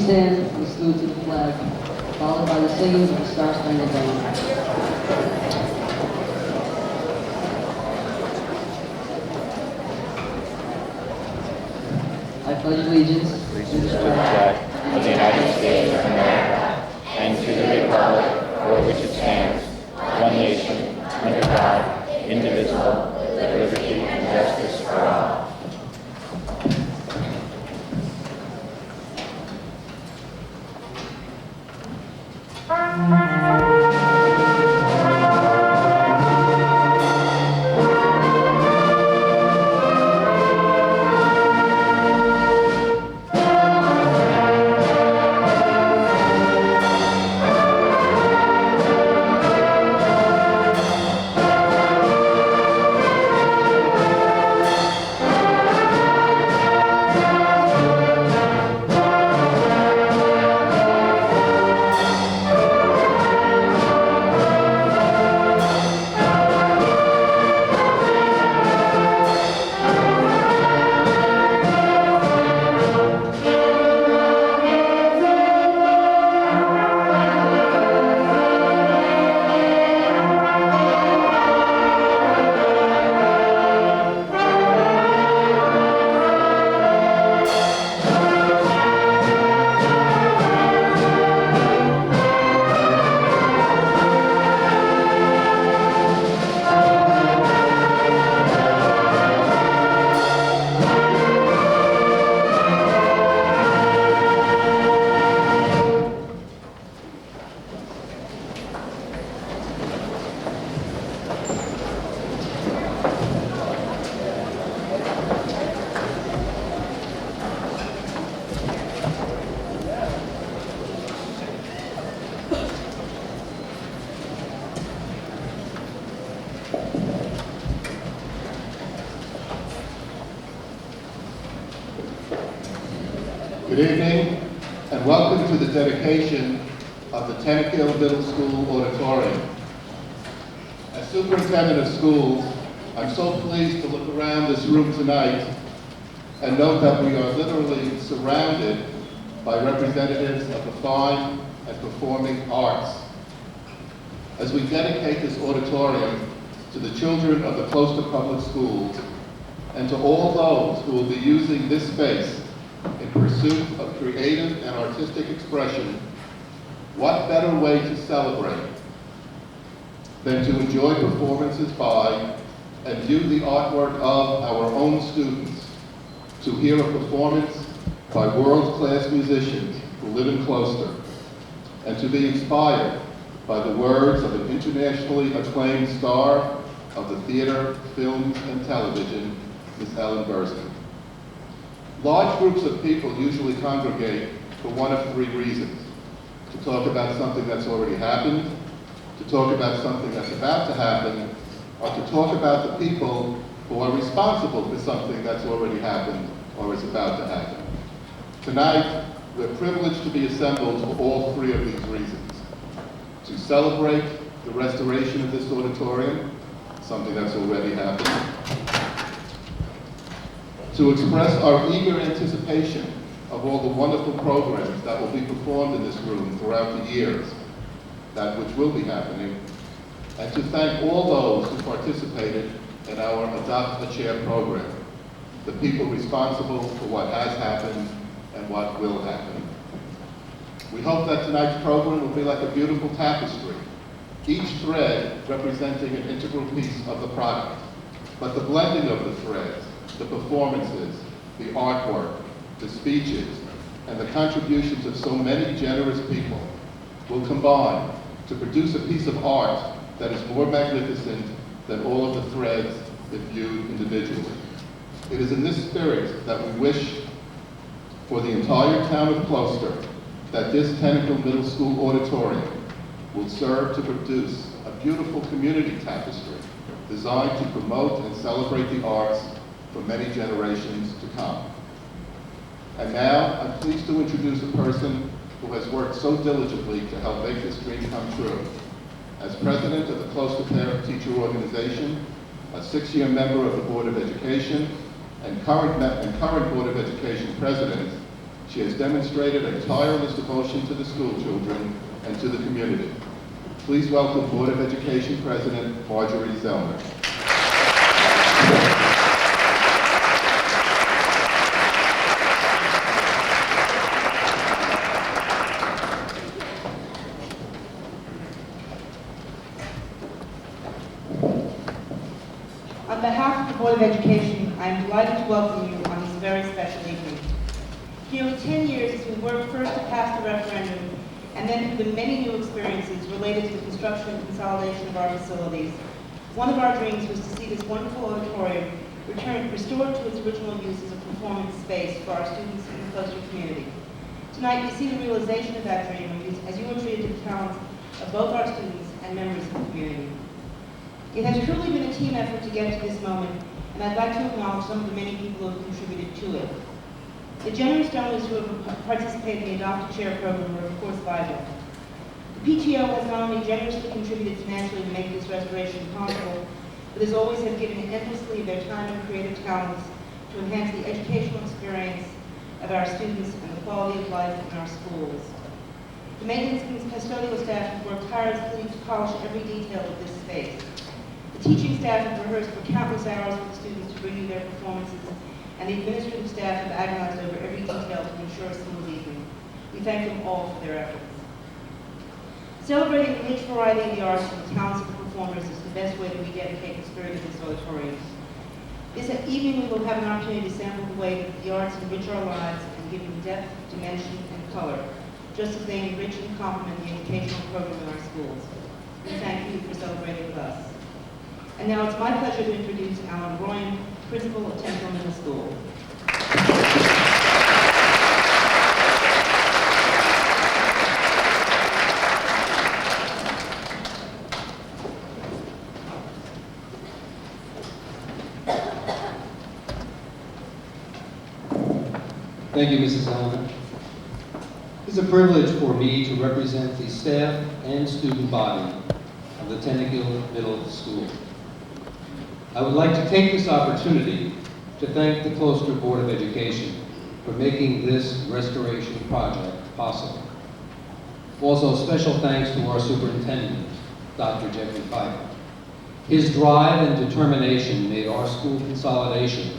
stand and salute to the flag, followed by the singing of the Star-Spangled Banner. I pledge allegiance to the flag of the United States of America and to the republic for which it stands, one nation, under God, indivisible, with liberty and justice for all. Good evening, and welcome to the dedication of the Tennekill Middle School Auditorium. As Superintendent of Schools, I'm so pleased to look around this room tonight and note that we are literally surrounded by representatives of the fine and performing arts. As we dedicate this auditorium to the children of the Closter Public Schools and to all those who will be using this space in pursuit of creative and artistic expression, what better way to celebrate than to enjoy performances by and view the artwork of our own students, to hear a performance by world-class musicians who live in Closter, and to be inspired by the words of an internationally acclaimed star of the theater, films, and television, Ms. Ellen Burstyn. Large groups of people usually congregate for one of three reasons: to talk about something that's already happened, to talk about something that's about to happen, or to talk about the people who are responsible for something that's already happened or is about to happen. Tonight, we're privileged to be assembled for all three of these reasons: to celebrate the restoration of this auditorium, something that's already happened, to express our eager anticipation of all the wonderful programs that will be performed in this room throughout the years, that which will be happening, and to thank all those who participated in our Adopt a Chair program, the people responsible for what has happened and what will happen. We hope that tonight's program will be like a beautiful tapestry, each thread representing an integral piece of the product, but the blending of the threads, the performances, the artwork, the speeches, and the contributions of so many generous people will combine to produce a piece of art that is more magnificent than all of the threads if viewed individually. It is in this spirit that we wish for the entire town of Closter that this Tennekill Middle School auditorium will serve to produce a beautiful community tapestry designed to promote and celebrate the arts for many generations to come. And now, I'm pleased to introduce a person who has worked so diligently to help make this dream come true. As president of the Closter Parent Teacher Organization, a 6-year member of the Board of Education, and current Board of Education president, She has demonstrated a tireless devotion to the school children and to the community. Please welcome Board of Education President Marjorie Zellner. On behalf of the Board of Education, I am delighted to welcome you on this very special evening. For nearly 10 years, as we worked first to pass the referendum and then through the many new experiences related to the construction and consolidation of our facilities, one of our dreams was to see this wonderful auditorium restored to its original use as a performance space for our students in the Closter community. Tonight, we see the realization of that dream as you are treated the talents of both our students and members of the community. It has truly been a team effort to get to this moment, and I'd like to acknowledge some of the many people who have contributed to it. The generous donors who have participated in the Adopt a Chair program were, of course, vital. The PTO has not only generously contributed financially to make this restoration possible, but has always have given endlessly of their time and creative talents to enhance the educational experience of our students and the quality of life in our schools. The maintenance and custodial staff have worked tirelessly to polish every detail of this space. The teaching staff have rehearsed for countless hours with the students to bring you their performances, and the administrative staff have agonized over every detail to ensure a smooth evening. We thank them all for their efforts. Celebrating the rich variety of the arts and the talents of the performers is the best way that we dedicate the spirit of this auditorium. This evening we will have an opportunity to sample the way that the arts enrich our lives and give them depth, dimension, and color, just as they enrich and complement the educational program in our schools. We thank you for celebrating with us. And now it's my pleasure to introduce Alan Royan, Principal of Temple Middle School. Thank you, Mrs. Zellner. It's a privilege for me to represent the staff and student body of the Tennekill Middle School. I would like to take this opportunity to thank the Closter Board of Education for making this restoration project possible. Also, special thanks to our superintendent, Dr. Jeffrey Pfeiffer. His drive and determination made our school consolidation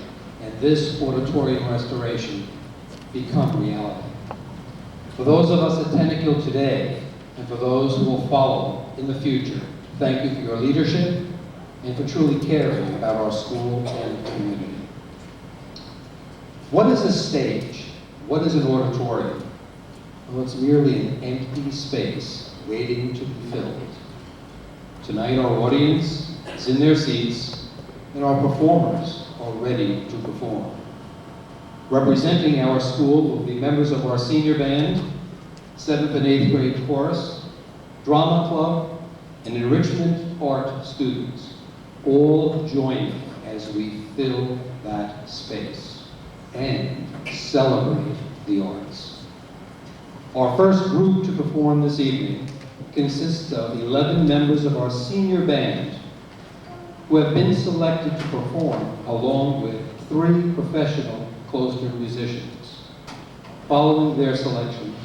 and this auditorium restoration become reality. For those of us at Tennekill today, and for those who will follow in the future, thank you for your leadership and for truly caring about our school and community. What is a stage? What is an auditorium? Well, it's merely an empty space waiting to be filled. Tonight our audience is in their seats and our performers are ready to perform. Representing our school will be members of our senior band, 7th and 8th grade chorus, drama club, and enrichment art students, all joining as we fill that space and celebrate the arts. Our first group to perform this evening consists of 11 members of our senior band who have been selected to perform along with 3 professional Closter musicians. Following their selections,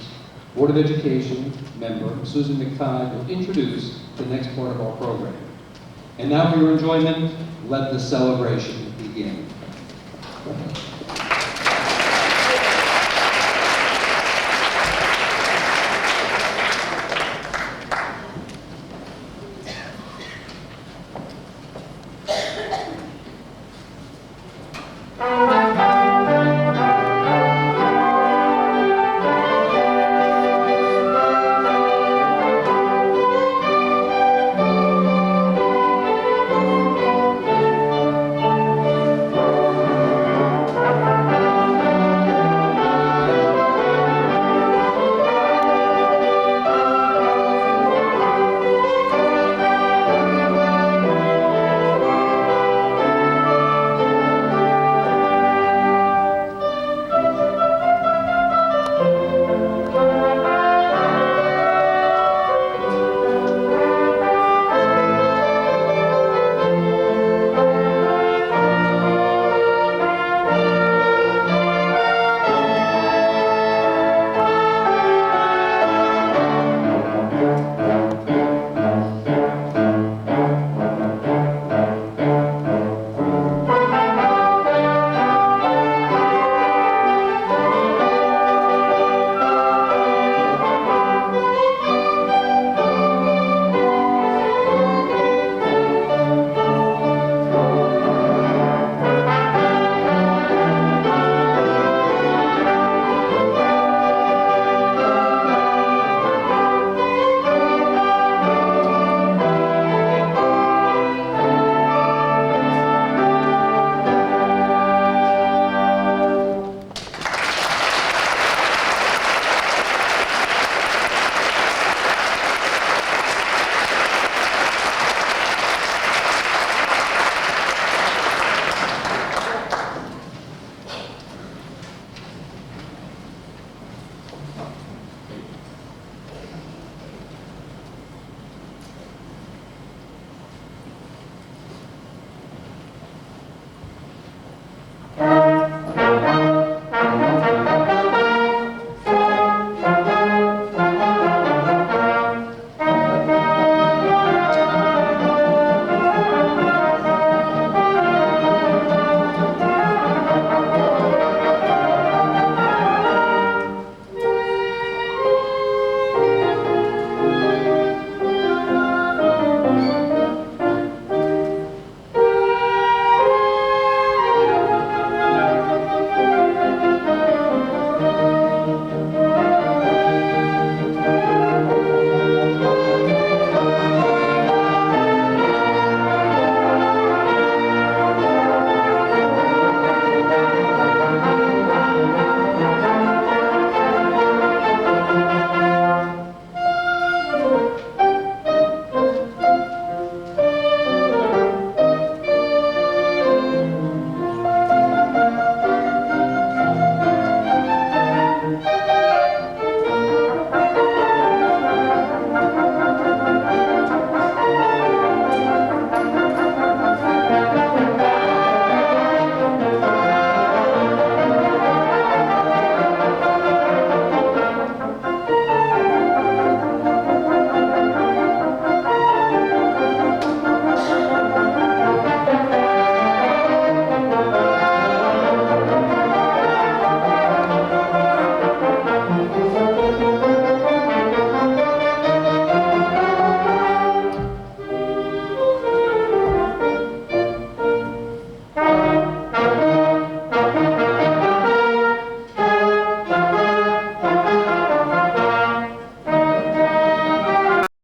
Board of Education member Susan McTighe will introduce the next part of our program. And now for your enjoyment, let the celebration